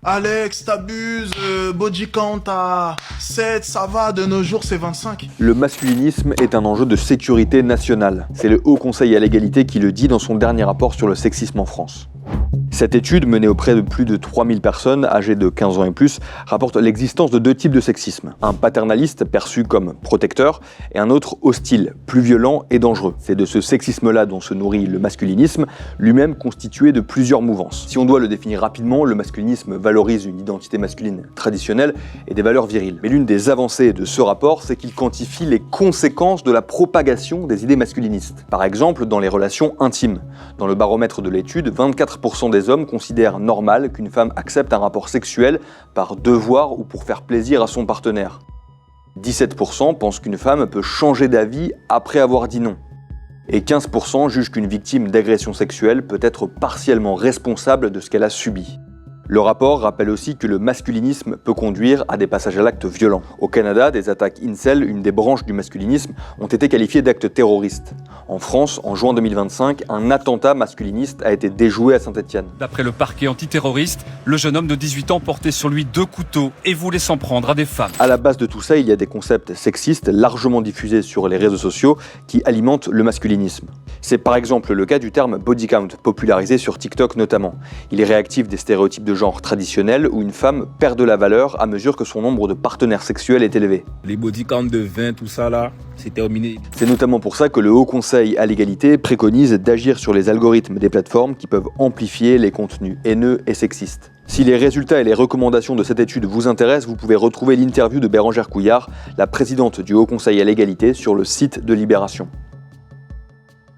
Alex, t'abuses, body count à 7, ça va, de nos jours c'est 25. Le masculinisme est un enjeu de sécurité nationale. C'est le Haut Conseil à l'égalité qui le dit dans son dernier rapport sur le sexisme en France. Cette étude, menée auprès de plus de 3000 personnes âgées de 15 ans et plus, rapporte l'existence de deux types de sexisme. Un paternaliste, perçu comme protecteur, et un autre hostile, plus violent et dangereux. C'est de ce sexisme-là dont se nourrit le masculinisme, lui-même constitué de plusieurs mouvances. Si on doit le définir rapidement, le masculinisme valorise une identité masculine traditionnelle et des valeurs viriles. Mais l'une des avancées de ce rapport, c'est qu'il quantifie les conséquences de la propagation des idées masculinistes. Par exemple, dans les relations intimes. Dans le baromètre de l'étude, 24% des hommes considèrent normal qu'une femme accepte un rapport sexuel par devoir ou pour faire plaisir à son partenaire. 17% pensent qu'une femme peut changer d'avis après avoir dit non. Et 15% jugent qu'une victime d'agression sexuelle peut être partiellement responsable de ce qu'elle a subi. Le rapport rappelle aussi que le masculinisme peut conduire à des passages à l'acte violents. Au Canada, des attaques incel, une des branches du masculinisme, ont été qualifiées d'actes terroristes. En France, en juin 2025, un attentat masculiniste a été déjoué à Saint-Étienne. D'après le parquet antiterroriste, le jeune homme de 18 ans portait sur lui 2 couteaux et voulait s'en prendre à des femmes. À la base de tout ça, il y a des concepts sexistes largement diffusés sur les réseaux sociaux qui alimentent le masculinisme. C'est par exemple le cas du terme body count, popularisé sur TikTok notamment. Il est réactif des stéréotypes de genre traditionnels où une femme perd de la valeur à mesure que son nombre de partenaires sexuels est élevé. Les body count de 20, tout ça là, c'est terminé. C'est notamment pour ça que le Haut Conseil à l'égalité préconise d'agir sur les algorithmes des plateformes qui peuvent amplifier les contenus haineux et sexistes. Si les résultats et les recommandations de cette étude vous intéressent, vous pouvez retrouver l'interview de Bérangère Couillard, la présidente du Haut Conseil à l'égalité, sur le site de Libération.